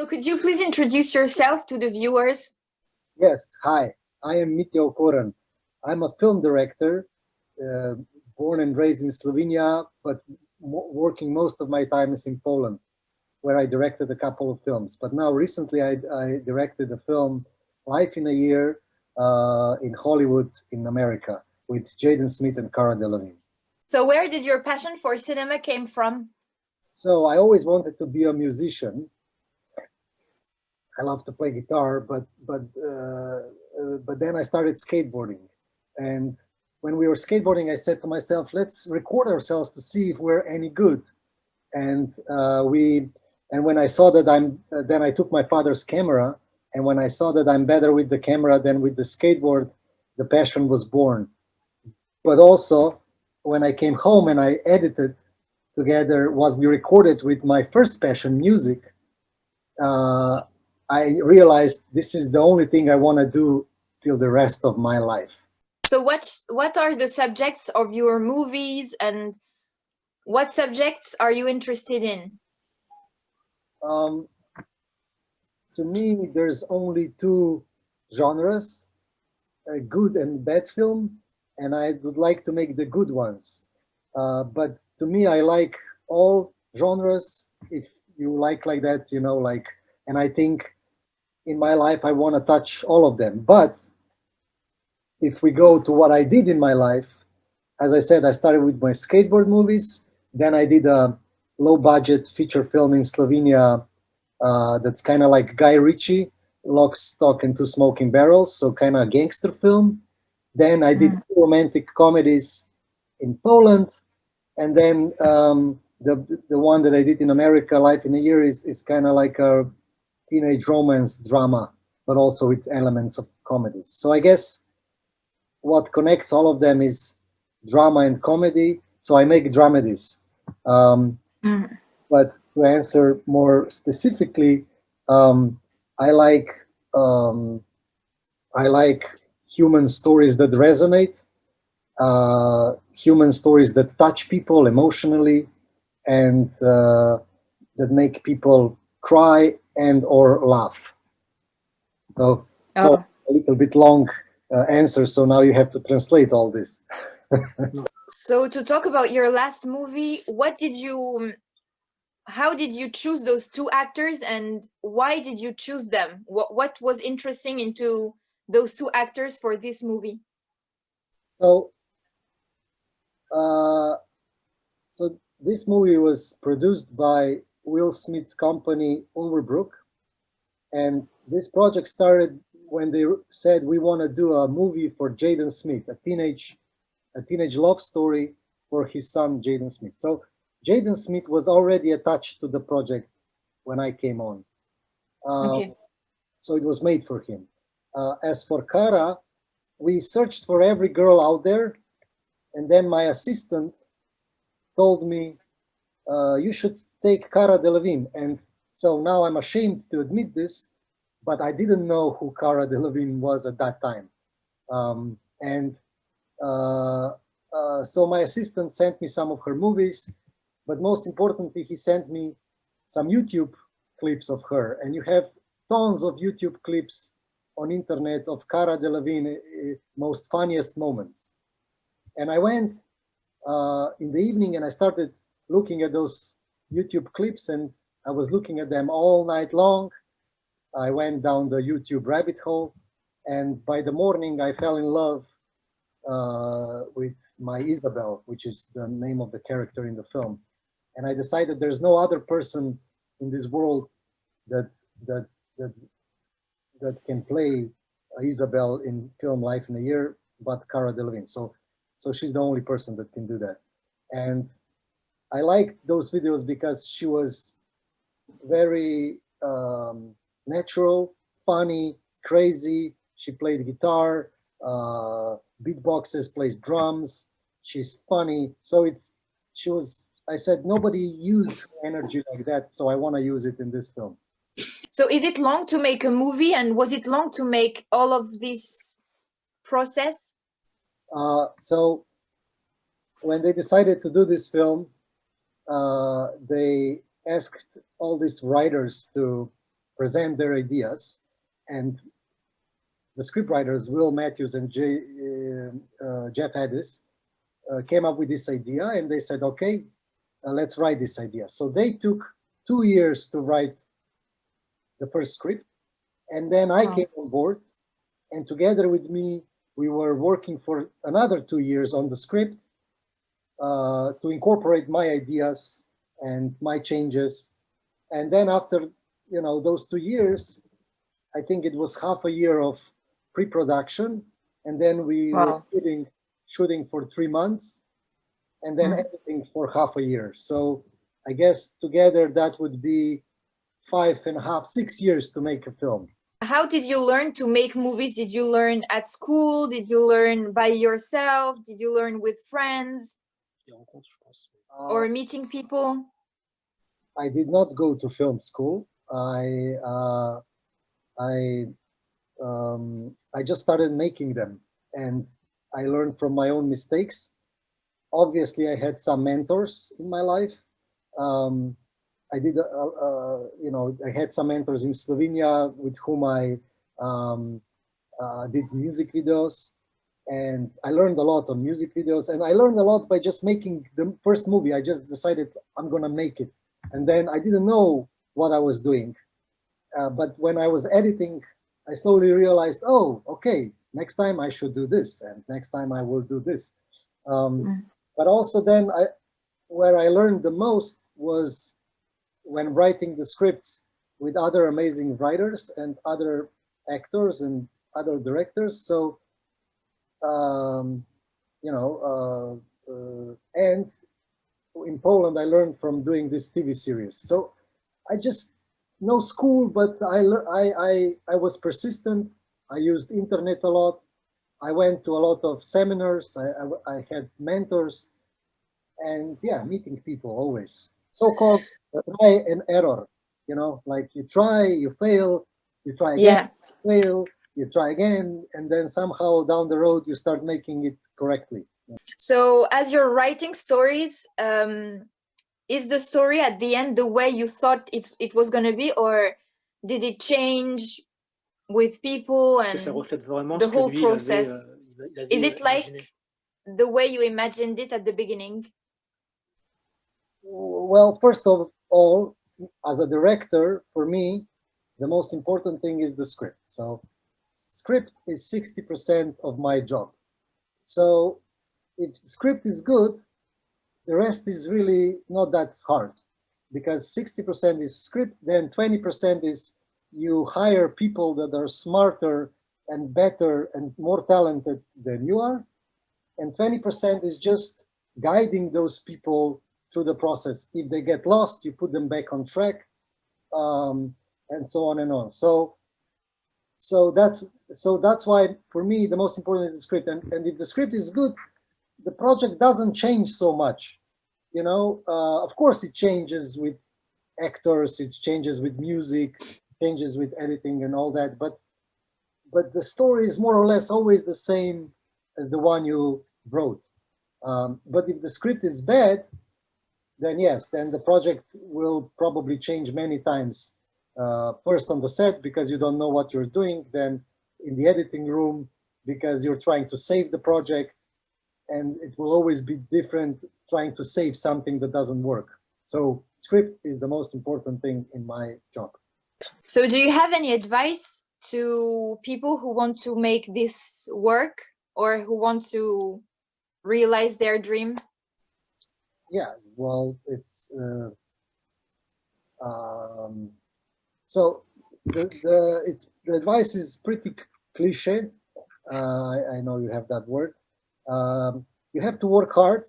So could you please introduce yourself to the viewers? Yes, hi, I am Mitja Okorn. I'm a film director, uh, born and raised in Slovenia, but working most of my time is in Poland, where I directed a couple of films. But now recently I directed a film, Life in a Year, in Hollywood in America with Jaden Smith and Cara Delevingne. So where did your passion for cinema came from? So I always wanted to be a musician. I love to play guitar, but then I started skateboarding, and when we were skateboarding, I said to myself, "Let's record ourselves to see if we're any good." And when I saw that then I took my father's camera, and when I saw that I'm better with the camera than with the skateboard, the passion was born. But also, when I came home and I edited together what we recorded with my first passion, music. I realized this is the only thing I want to do till the rest of my life. So what are the subjects of your movies, and what subjects are you interested in? To me, there's only two genres, a good and bad film, and I would like to make the good ones. But to me, I like all genres. If you like that, and I think in my life, I want to touch all of them. But if we go to what I did in my life, as I said, I started with my skateboard movies. Then I did a low-budget feature film in Slovenia that's kind of like Guy Ritchie, Lock, Stock, and Two Smoking Barrels, so kind of a gangster film. Then I did two romantic comedies in Poland. And then the one that I did in America, Life in a Year, is kind of like a teenage romance drama, but also with elements of comedies. So I guess what connects all of them is drama and comedy. So I make dramedies. But to answer more specifically, I like human stories that resonate, human stories that touch people emotionally, and that make people cry and or laugh. So a little bit long answer, so now you have to translate all this. So to talk about your last movie, how did you choose those two actors, and why did you choose them? What was interesting into those two actors for this movie? So this movie was produced by Will Smith's company, Overbrook. And this project started when they said, we want to do a movie for Jaden Smith, a teenage love story for his son, Jaden Smith. So Jaden Smith was already attached to the project when I came on. So it was made for him. As for Cara, we searched for every girl out there. And then my assistant told me, you should take Cara Delevingne. And so now I'm ashamed to admit this, but I didn't know who Cara Delevingne was at that time. So my assistant sent me some of her movies, but most importantly, he sent me some YouTube clips of her. And you have tons of YouTube clips on internet of Cara Delevingne, most funniest moments. And I went in the evening and I started looking at those YouTube clips, and I was looking at them all night long. I went down the YouTube rabbit hole, and by the morning I fell in love with my Isabel, which is the name of the character in the film. And I decided there's no other person in this world that can play Isabel in film Life in a Year but Cara Delevingne. So she's the only person that can do that. And I liked those videos because she was very natural, funny, crazy. She played guitar, beatboxes, plays drums. She's funny. So I said, nobody used energy like that, so I want to use it in this film. So is it long to make a movie, and was it long to make all of this process? So when they decided to do this film, they asked all these writers to present their ideas, and the scriptwriters Will Matthews and Jeff Addis came up with this idea, and they said, okay, let's write this idea. So they took 2 years to write the first script, and then I came on board, and together with me, we were working for another 2 years on the script to incorporate my ideas and my changes. And then after, you know, those 2 years, I think it was half a year of pre-production, and then we were shooting for 3 months, and then editing for half a year. So I guess together that would be 5.5, 6 years to make a film. How did you learn to make movies? Did you learn at school? Did you learn by yourself? Did you learn with friends? Or meeting people? I did not go to film school. I just started making them, and I learned from my own mistakes. Obviously, I had some mentors in my life. I did, you know, I had some mentors in Slovenia with whom I did music videos, and I learned a lot on music videos, and I learned a lot by just making the first movie. I just decided I'm gonna make it, and then I didn't know what I was doing. But when I was editing, I slowly realized, oh, okay, next time I should do this, and next time I will do this. But also then, where I learned the most was when writing the scripts with other amazing writers and other actors and other directors. So, you know, and in Poland, I learned from doing this TV series. So I just, no school, but I was persistent. I used internet a lot. I went to a lot of seminars. I had mentors, and yeah, meeting people always. So-called try and error, you know, like you try, you fail, you try again, you fail, you try again, and then somehow down the road you start making it correctly. So as you're writing stories, is the story at the end the way you thought it was going to be, or did it change with people and the whole process? Is it like the way you imagined it at the beginning? Well, first of all, as a director, for me, the most important thing is the script. So script is 60% of my job. So if the script is good, the rest is really not that hard, because 60% is script, then 20% is you hire people that are smarter and better and more talented than you are, and 20% is just guiding those people through the process. If they get lost, you put them back on track, and so on and on. So that's why for me the most important is the script, and if the script is good, the project doesn't change so much. You know, of course it changes with actors, it changes with music, changes with editing and all that, but the story is more or less always the same as the one you wrote. But if the script is bad, then yes, then the project will probably change many times. First on the set, because you don't know what you're doing, then in the editing room, because you're trying to save the project, and it will always be different trying to save something that doesn't work. So script is the most important thing in my job. So do you have any advice to people who want to make this work, or who want to realize their dream? Yeah, well, it's so the advice is pretty cliche. I know you have that word. You have to work hard.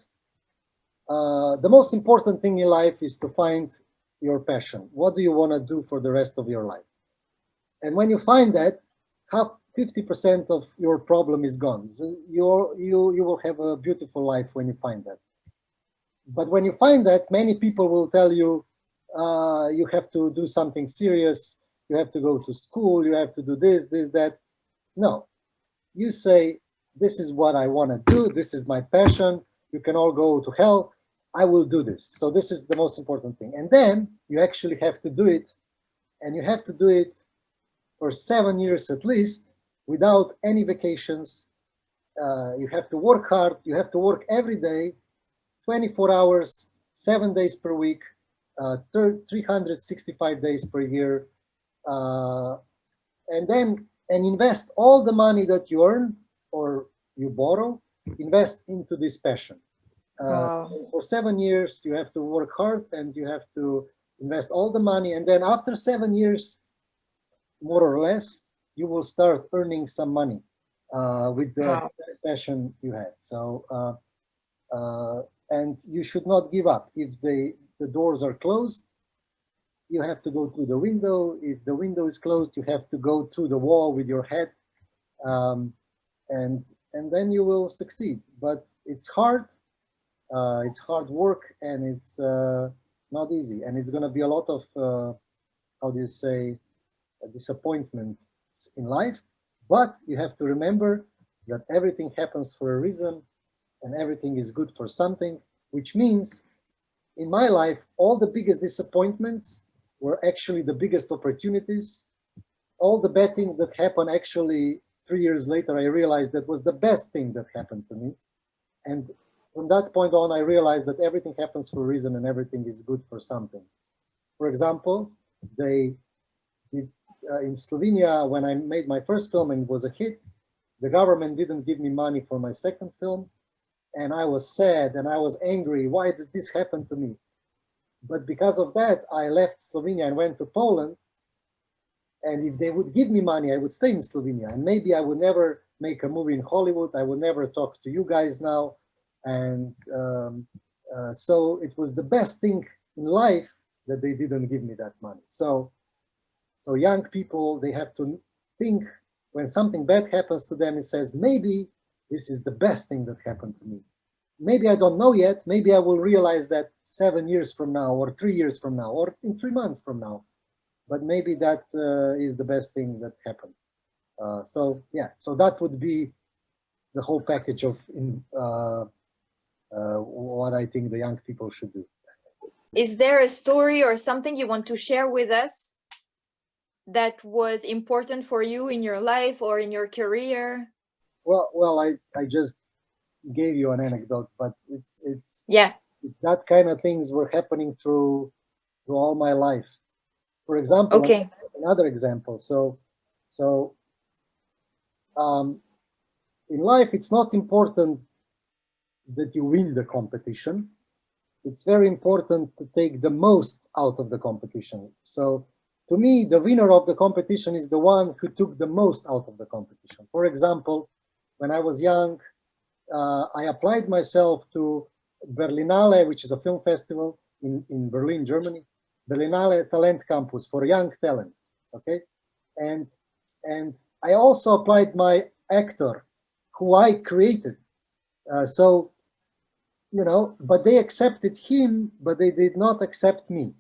The most important thing in life is to find your passion. What do you want to do for the rest of your life? And when you find that, 50% of your problem is gone. So you will have a beautiful life when you find that. But when you find that, many people will tell you, you have to do something serious, you have to go to school, you have to do this, that. No, you say, this is what I want to do, this is my passion, you can all go to hell, I will do this. So this is the most important thing. And then you actually have to do it and you have to do it for 7 years at least, without any vacations. You have to work hard. You have to work every day, 24 hours, 7 days per week, 365 days per year, and invest all the money that you earn or you borrow, invest into this passion. Wow. For 7 years, you have to work hard and you have to invest all the money. And then after 7 years, more or less, you will start earning some money with the Wow. passion you had. So, and you should not give up. If the doors are closed, you have to go through the window. If the window is closed, you have to go through the wall with your head, and then you will succeed. But it's hard. It's hard work, and it's not easy. And it's going to be a lot of how do you say, disappointment in life. But you have to remember that everything happens for a reason, and everything is good for something. Which means, in my life, all the biggest disappointments were actually the biggest opportunities. All the bad things that happened, actually 3 years later, I realized that was the best thing that happened to me. And from that point on, I realized that everything happens for a reason and everything is good for something. For example, they did, in Slovenia, when I made my first film and it was a hit, the government didn't give me money for my second film. And I was sad and I was angry. Why does this happen to me? But because of that, I left Slovenia and went to Poland. And if they would give me money, I would stay in Slovenia. And maybe I would never make a movie in Hollywood. I would never talk to you guys now. And so it was the best thing in life that they didn't give me that money. So young people, they have to think when something bad happens to them, it says, maybe this is the best thing that happened to me. Maybe I don't know yet. Maybe I will realize that 7 years from now, or 3 years from now, or in 3 months from now. But maybe that is the best thing that happened. So that would be the whole package of what I think the young people should do. Is there a story or something you want to share with us that was important for you in your life or in your career? Well, I just gave you an anecdote, but it's that kind of things were happening through all my life. For example, okay. Another example. So in life, it's not important that you win the competition. It's very important to take the most out of the competition. So to me, the winner of the competition is the one who took the most out of the competition. For example, when I was young, I applied myself to Berlinale, which is a film festival in Berlin, Germany. Berlinale Talent Campus for young talents. Okay, and I also applied my actor, who I created. So, you know, but they accepted him, but they did not accept me.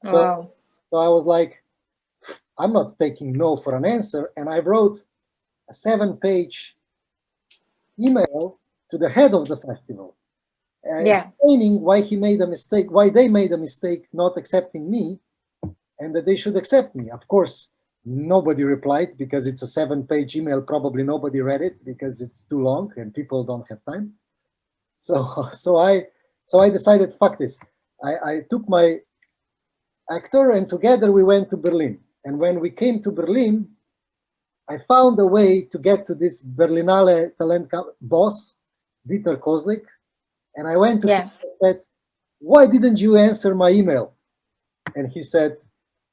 So, Wow. So I was like, I'm not taking no for an answer, and I wrote a 7-page email to the head of the festival, explaining why he made a mistake, why they made a mistake not accepting me, and that they should accept me. Of course, nobody replied because it's a 7-page email. Probably nobody read it because it's too long and people don't have time. So I decided, fuck this. I took my actor and together we went to Berlin. And when we came to Berlin, I found a way to get to this Berlinale Talent boss, Dieter Kozlik, and I went to him and said, why didn't you answer my email? And he said,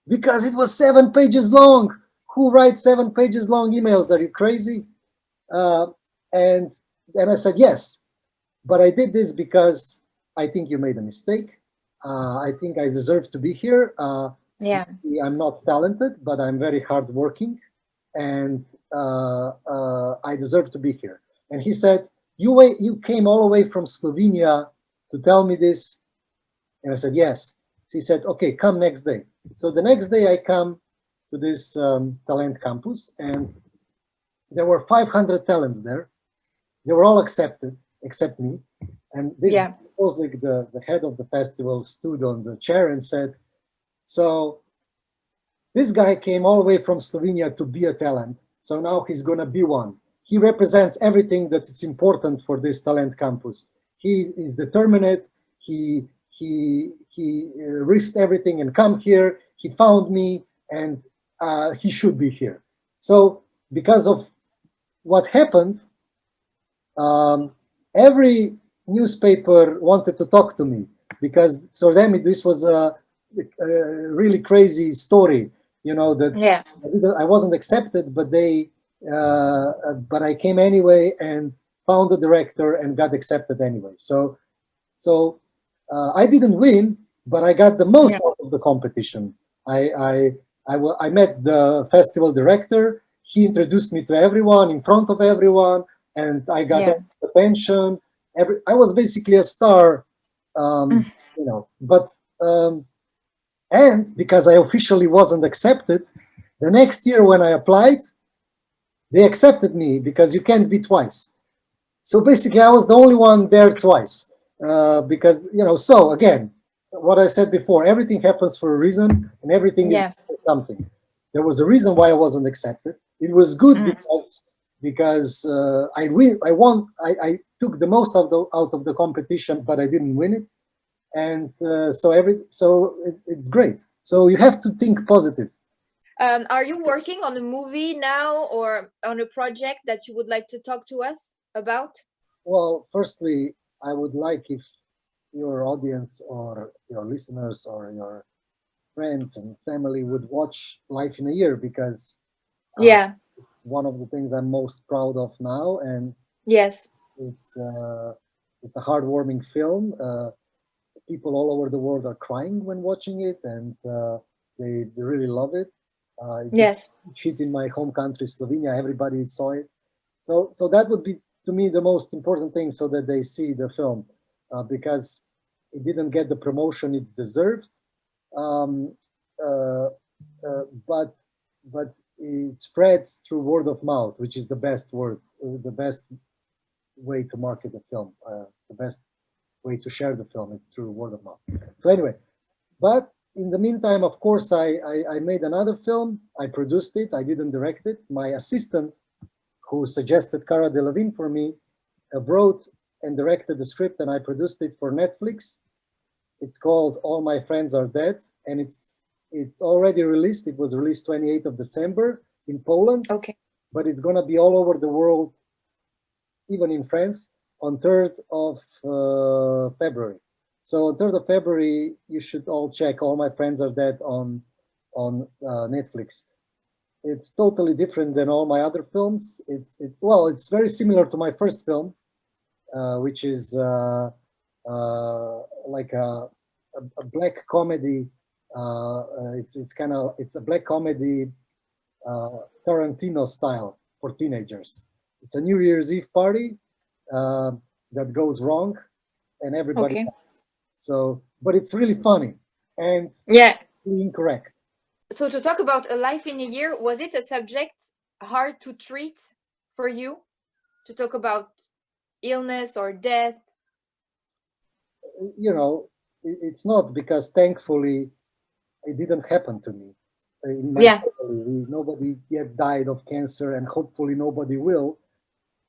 because it was 7 pages long. Who writes 7 pages long emails? Are you crazy? And I said, yes, but I did this because I think you made a mistake. I think I deserve to be here. I'm not talented, but I'm very hardworking, and I deserve to be here. And he said, you came all the way from Slovenia to tell me this? And I said, yes. So he said, okay, come next day. So the next day I come to this talent campus, and there were 500 talents there. They were all accepted, except me. And this was like the head of the festival stood on the chair and said, so this guy came all the way from Slovenia to be a talent. So now he's going to be one. He represents everything that is important for this talent campus. He is determined. He risked everything and come here. He found me, and he should be here. So because of what happened, every newspaper wanted to talk to me, because for them this was a really crazy story. You know, that Yeah. I wasn't accepted, but but I came anyway and found the director and got accepted anyway. So I didn't win, but I got the most out of the competition. I met the festival director. He introduced me to everyone in front of everyone, and I got attention. I was basically a star, you know. But and because I officially wasn't accepted, the next year when I applied, they accepted me, because you can't be twice. So basically, I was the only one there twice, because, you know. So again, what I said before, everything happens for a reason, and everything is something. There was a reason why I wasn't accepted. It was good because I won. I took the most out of the competition, but I didn't win it. And so it's great. So you have to think positive. Are you working on a movie now, or on a project that you would like to talk to us about? Well, firstly, I would like if your audience or your listeners or your friends and family would watch Life in a Year, because it's one of the things I'm most proud of now, and yes, it's a heartwarming film. People all over the world are crying when watching it, and they really love it. It hit in my home country, Slovenia. Everybody saw it. So that would be, to me, the most important thing, so that they see the film, because it didn't get the promotion it deserved. But it spreads through word of mouth, which is the best way to market the film, the best way to share the film is through word of mouth. So anyway, but in the meantime, of course, I made another film. I produced it. I didn't direct it. My assistant, who suggested Cara Delevingne for me, wrote and directed the script, and I produced it for Netflix. It's called All My Friends Are Dead, and it's already released. It was released 28th of December in Poland. Okay. But it's going to be all over the world, even in France, on 3rd of February. So on 3rd of February, you should all check All My Friends Are Dead on Netflix. It's totally different than all my other films. It's very similar to my first film, which is like a black comedy. It's a black comedy, Tarantino style for teenagers. It's a New Year's Eve party that goes wrong, and everybody. So, but it's really funny and incorrect. So to talk about A Life in a Year, was it a subject hard to treat for you? To talk about illness or death? You know, it's not, because thankfully it didn't happen to me. In my family, nobody yet died of cancer, and hopefully nobody will.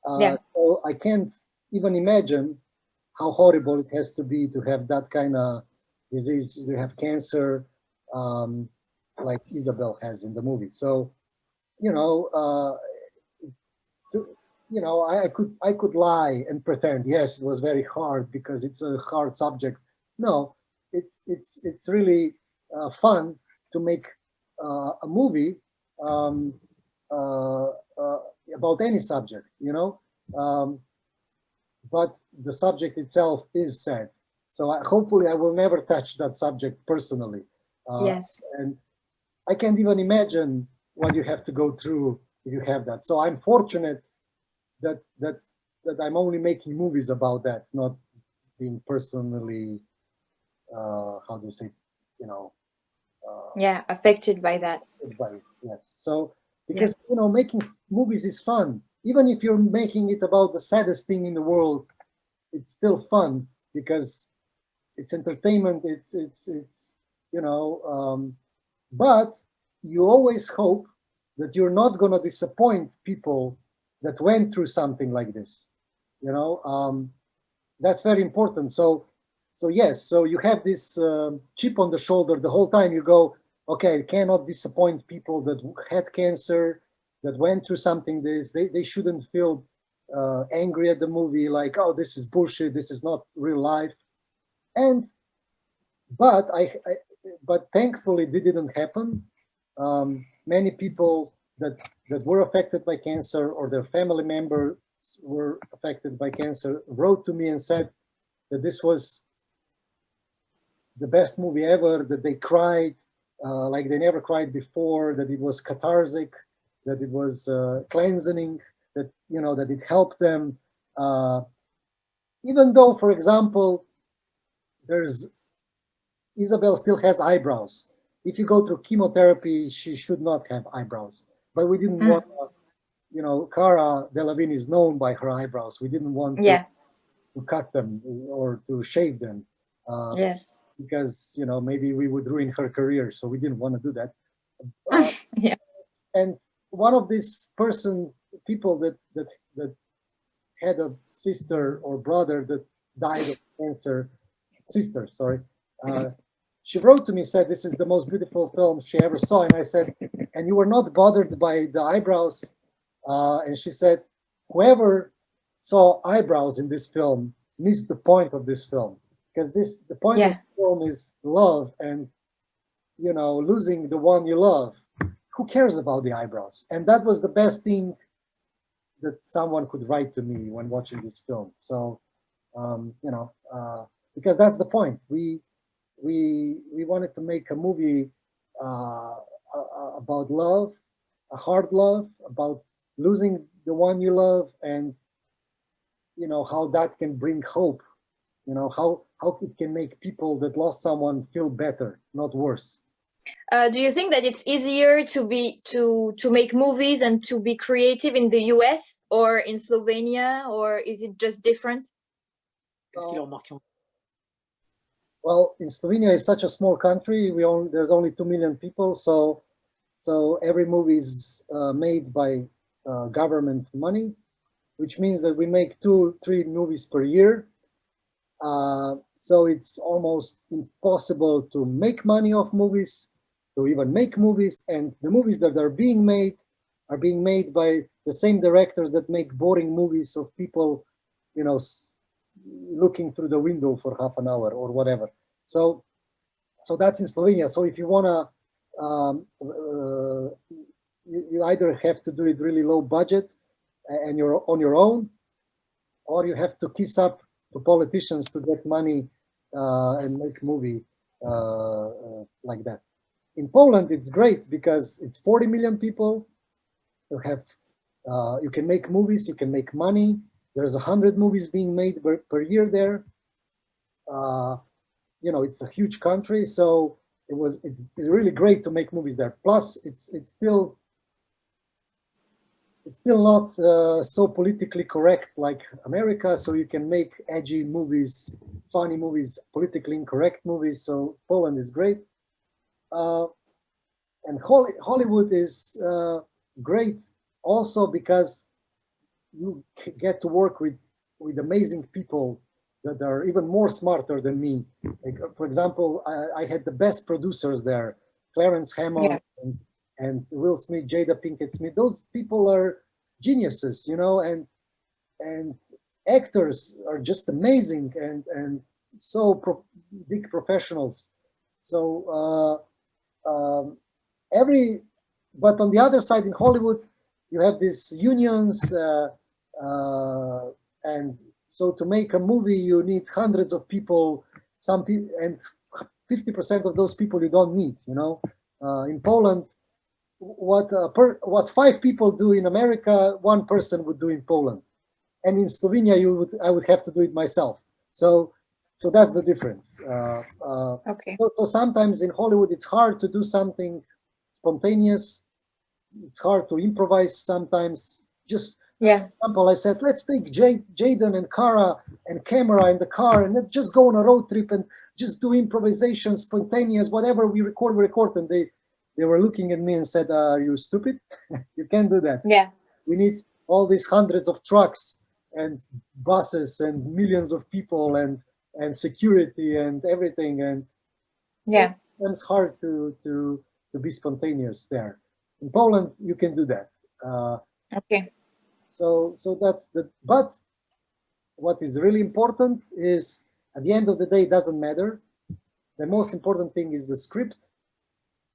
So I can't even imagine how horrible it has to be to have that kind of disease. You have cancer, like Isabel has in the movie. So, you know, I could lie and pretend, yes, it was very hard because it's a hard subject. No, it's really fun to make a movie about any subject, you know. But the subject itself is sad. So hopefully I will never touch that subject personally. And I can't even imagine what you have to go through if you have that. So I'm fortunate that I'm only making movies about that, not being personally, how do you say, you know, affected by that. So because you know, making movies is fun. Even if you're making it about the saddest thing in the world, it's still fun because it's entertainment. It's you know, but you always hope that you're not going to disappoint people that went through something like this. You know, that's very important. So yes, so you have this chip on the shoulder the whole time. You go, okay, I cannot disappoint people that had cancer, that went through something. They shouldn't feel angry at the movie, like, oh, this is bullshit, this is not real life. And but but thankfully it didn't happen. Many people that were affected by cancer or their family members were affected by cancer wrote to me and said that this was the best movie ever, that they cried like they never cried before, that it was cathartic, that it was cleansing, that, you know, that it helped them. Even though, for example, Isabel still has eyebrows. If you go through chemotherapy, she should not have eyebrows. But we didn't want, you know, Cara Delevingne is known by her eyebrows. We didn't want to cut them or to shave them. Yes. Because, you know, maybe we would ruin her career. So we didn't want to do that. Yeah. And one of these people that had a sister or brother that died of cancer, sister, sorry, she wrote to me, said, this is the most beautiful film she ever saw. And I said, and you were not bothered by the eyebrows? And she said, whoever saw eyebrows in this film missed the point of this film. Because the point of the film is love, and, you know, losing the one you love. Who cares about the eyebrows? And that was the best thing that someone could write to me when watching this film. So, you know, because that's the point. We wanted to make a movie about love, a hard love, about losing the one you love, and, you know, how that can bring hope. You know, how it can make people that lost someone feel better, not worse. Do you think that it's easier to make movies and to be creative in the US or in Slovenia, or is it just different? Well, in Slovenia is such a small country. There's only 2 million people, so every movie is made by government money, which means that we make 2-3 movies per year. So it's almost impossible to make money off movies, to even make movies. And the movies that are being made by the same directors that make boring movies of people, you know, looking through the window for half an hour or whatever. So that's in Slovenia. So if you wanna, you either have to do it really low budget and you're on your own, or you have to kiss up to politicians to get money and make movie like that. In Poland, it's great because it's 40 million people. You can make movies, you can make money. There's 100 movies being made per year there. You know, it's a huge country, so it's really great to make movies there. Plus, it's still not so politically correct like America, so you can make edgy movies, funny movies, politically incorrect movies. So Poland is great. And Hollywood is great also because you get to work with amazing people that are even more smarter than me. Like, for example, I had the best producers there, Clarence Hammond and Will Smith, Jada Pinkett Smith. Those people are geniuses, you know, and actors are just amazing and so big professionals. So but on the other side in Hollywood, you have these unions, and so to make a movie, you need hundreds of people. Some people, and 50% of those people you don't need. You know, in Poland, what 5 people do in America, 1 person would do in Poland, and in Slovenia, I would have to do it myself. So that's the difference. Okay. So sometimes in Hollywood, it's hard to do something spontaneous. It's hard to improvise sometimes. Just for example, I said, let's take Jaden and Cara and camera in the car and let's just go on a road trip and just do improvisation, spontaneous, whatever we record, and they were looking at me and said, "Are you stupid? You can't do that. Yeah. We need all these hundreds of trucks and buses and millions of people and security and everything." And Yeah. so it's hard to be spontaneous there. In Poland, you can do that. Okay. So that's the. But what is really important is, at the end of the day, it doesn't matter. The most important thing is the script.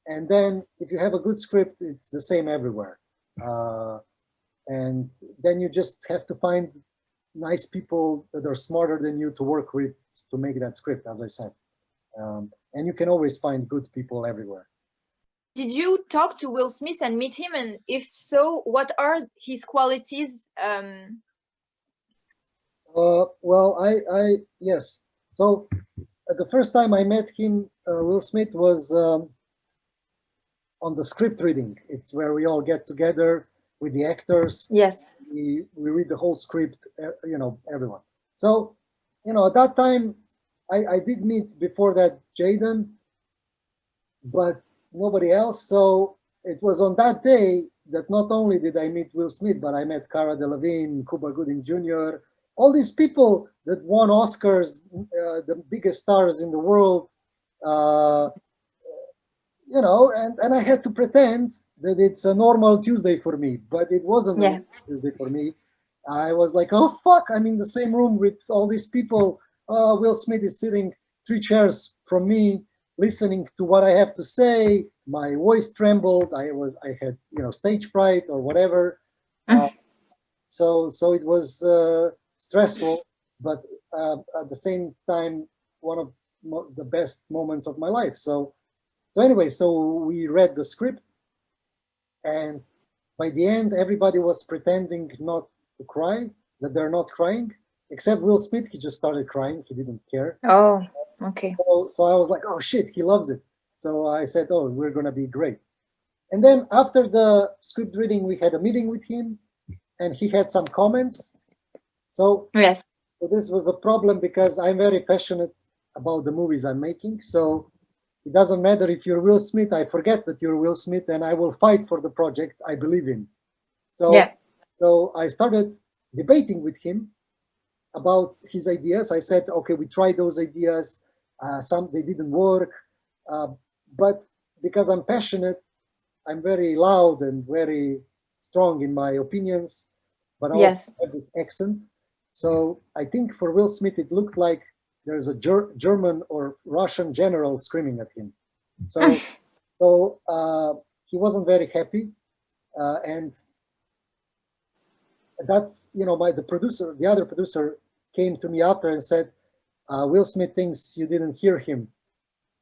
And then if you have a good script, it's the same everywhere. And then you just have to find nice people that are smarter than you to work with to make that script, as I said. And you can always find good people everywhere. Did you talk to Will Smith and meet him? And if so, what are his qualities? Well, yes. So the first time I met him, Will Smith, was on the script reading. It's where we all get together with the actors. Yes. We read the whole script, everyone. So, at that time, I did meet before that Jaden, but nobody else. So it was on that day that not only did I meet Will Smith, but I met Cara Delevingne, Cuba Gooding Jr., all these people that won Oscars, the biggest stars in the world, and I had to pretend that it's a normal Tuesday for me, but it wasn't a normal Tuesday for me. I was like, oh, fuck, I'm in the same room with all these people. Will Smith is sitting 3 chairs from me, listening to what I have to say. My voice trembled. I had, stage fright or whatever. So it was stressful, but at the same time, one of the best moments of my life. So anyway, so we read the script, and by the end, everybody was pretending not to cry, that they're not crying, except Will Smith. He just started crying. He didn't care. Oh, okay. So I was like, oh shit, he loves it. So I said, oh, we're gonna be great. And then after the script reading, we had a meeting with him, and he had some comments. So yes, so this was a problem because I'm very passionate about the movies I'm making. So it doesn't matter if you're Will Smith. I forget that you're Will Smith, and I will fight for the project I believe in. So I started debating with him about his ideas. I said, okay, we tried those ideas. Some they didn't work, but because I'm passionate, I'm very loud and very strong in my opinions, but I also have this accent. So I think for Will Smith, it looked like there's a German or Russian general screaming at him. So he wasn't very happy, and that's the other producer came to me after and said, Will Smith thinks you didn't hear him.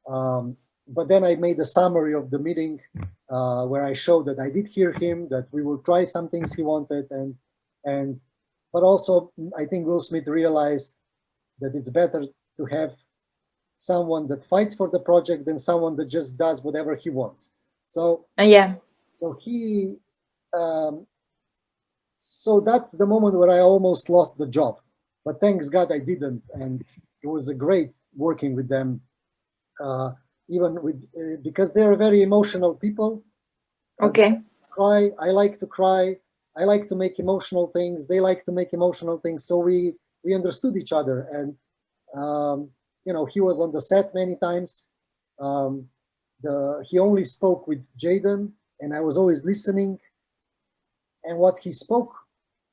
But then I made a summary of the meeting where I showed that I did hear him, that we will try some things he wanted, but also I think Will Smith realized that it's better to have someone that fights for the project than someone that just does whatever he wants. So so that's the moment where I almost lost the job, but thanks God I didn't, and it was a great working with them. Even with because they're very emotional people. Okay. Cry. I like to cry. I like to make emotional things. They like to make emotional things. So we understood each other, and he was on the set many times. He only spoke with Jaden, and I was always listening. And what he spoke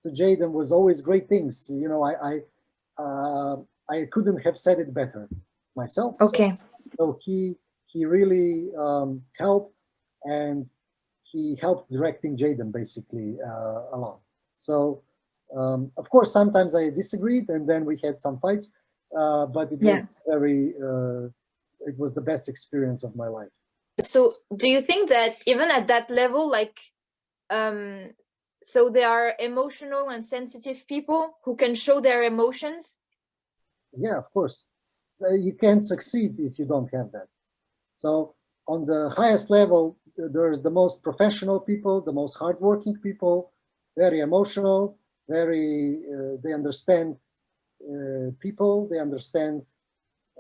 to Jaden was always great things. I couldn't have said it better myself. Okay. So he really helped, and he helped directing Jaden basically along. So of course sometimes I disagreed, and then we had some fights, but it was it was the best experience of my life. So do you think that even at that level, so there are emotional and sensitive people who can show their emotions? Yeah, of course. You can't succeed if you don't have that. So on the highest level, there's the most professional people, the most hardworking people, very emotional, they understand people, they understand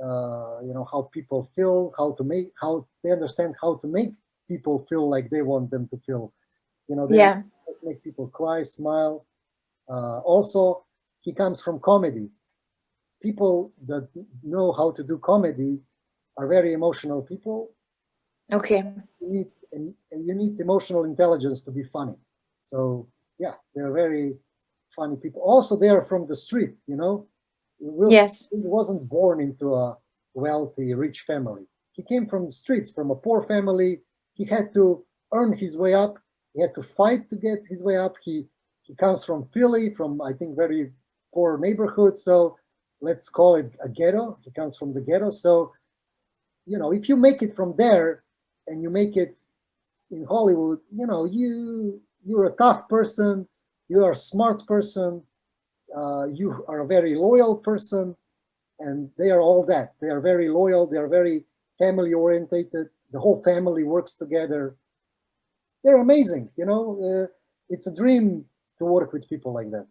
how people feel, how they understand how to make people feel like they want them to feel. You know, they Yeah. make people cry, smile. Also, he comes from comedy. People that know how to do comedy are very emotional people. Okay. You need emotional intelligence to be funny. So yeah, they're very funny people. Also, they are from the street. You know, Will Yes. Smith wasn't born into a wealthy, rich family. He came from the streets, from a poor family. He had to earn his way up. He had to fight to get his way up. He comes from Philly, from I think very poor neighborhood. So let's call it a ghetto. He comes from the ghetto. So you know, if you make it from there and you make it in Hollywood, you know, you're a tough person. You are a smart person. You are a very loyal person, and they are all that. They are very loyal. They are very family orientated. The whole family works together. They're amazing. You know, it's a dream to work with people like that.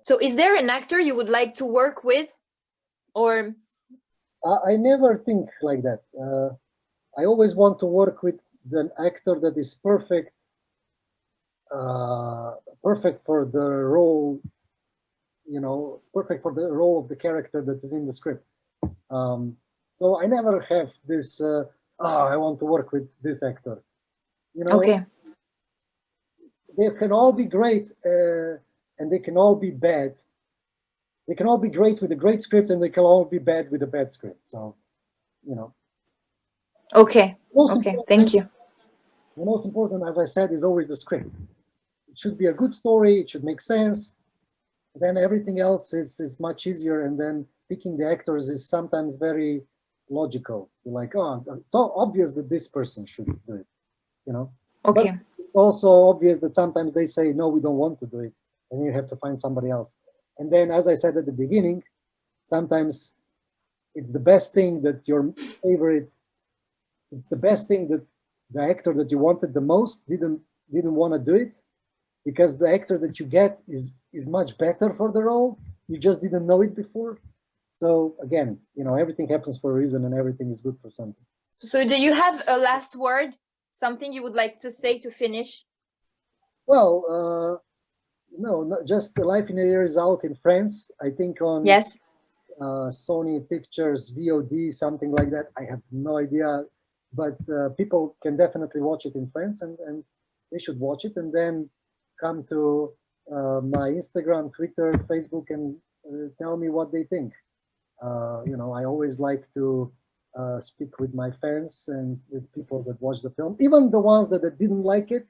So is there an actor you would like to work with, or? I never think like that. I always want to work with an actor that is perfect, perfect for the role. You know, perfect for the role of the character that is in the script. So I never have this. I want to work with this actor. You know, Okay. they can all be great, and they can all be bad. They can all be great with a great script, and they can all be bad with a bad script. So, you know. Okay. Most Okay. important- Thank you. The most important, as I said, is always the script. It should be a good story. It should make sense. Then everything else is much easier. And then picking the actors is sometimes very logical. You're like, oh, it's so obvious that this person should do it, you know. Okay. But it's also obvious that sometimes they say, no, we don't want to do it. And you have to find somebody else. And then, as I said at the beginning, sometimes it's the best thing that your favorite, it's the best thing that the actor that you wanted the most didn't want to do it, because the actor that you get is much better for the role. You just didn't know it before. So again, you know, everything happens for a reason, and everything is good for something. So do you have a last word? Something you would like to say to finish? Well, no, not just Life in a Year is out in France. I think on Yes. Sony Pictures VOD, something like that. I have no idea, but people can definitely watch it in France, and they should watch it, and then come to my Instagram, Twitter, Facebook, and tell me what they think. You know, I always like to speak with my fans and with people that watch the film, even the ones that didn't like it.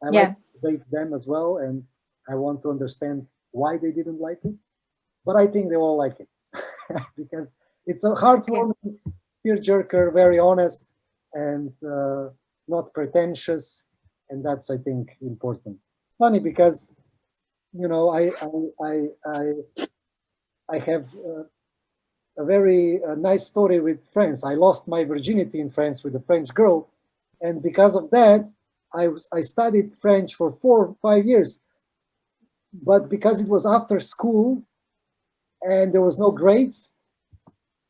I like to debate them as well, and I want to understand why they didn't like it. But I think they all like it because it's a heartwarming, tearjerker, very honest, and not pretentious, and that's, I think, important. Funny because, you know, I have a very nice story with France. I lost my virginity in France with a French girl, and because of that, I studied French for 4 or 5 years. But because it was after school and there was no grades,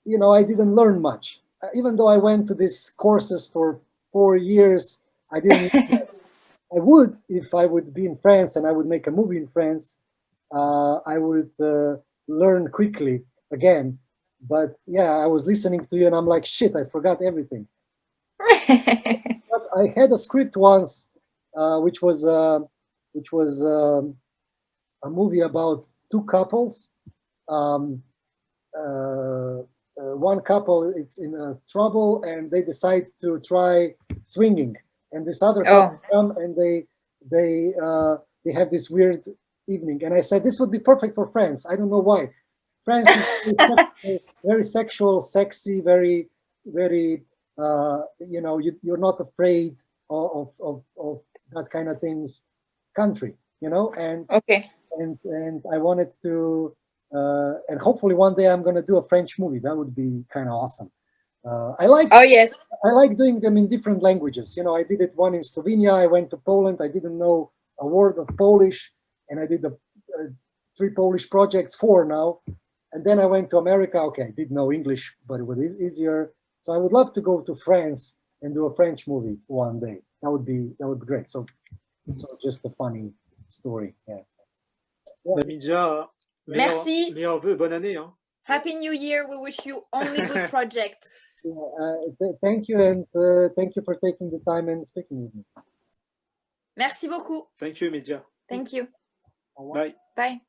you know, I didn't learn much. Even though I went to these courses for 4 years, I didn't. I would, if I would be in France and I would make a movie in France, I would learn quickly again. But yeah, I was listening to you and I'm like, shit, I forgot everything. But I had a script once, which was a movie about two couples. One couple it's in trouble and they decide to try swinging, and this other couple come and they have this weird evening. And I said this would be perfect for France. I don't know why. France is very sexual, sexy, very you know, you're not afraid of that kind of things country, you know. And and I wanted to and hopefully one day I'm going to do a French movie. That would be kind of awesome. I like doing them in different languages. You know, I did it one in Slovenia. I went to Poland. I didn't know a word of Polish, and I did the 3 Polish projects, 4 now. And then I went to America. Okay, I did know English, but it was easier. So I would love to go to France and do a French movie one day. that would be great. So just a funny story. Yeah. Mitja, Merci. meilleurs vœux, bonne année. Hein. Happy New Year. We wish you only good projects. Thank you, and thank you for taking the time and speaking with me. Merci beaucoup. Thank you, Mitja. Thank you. Bye. Bye.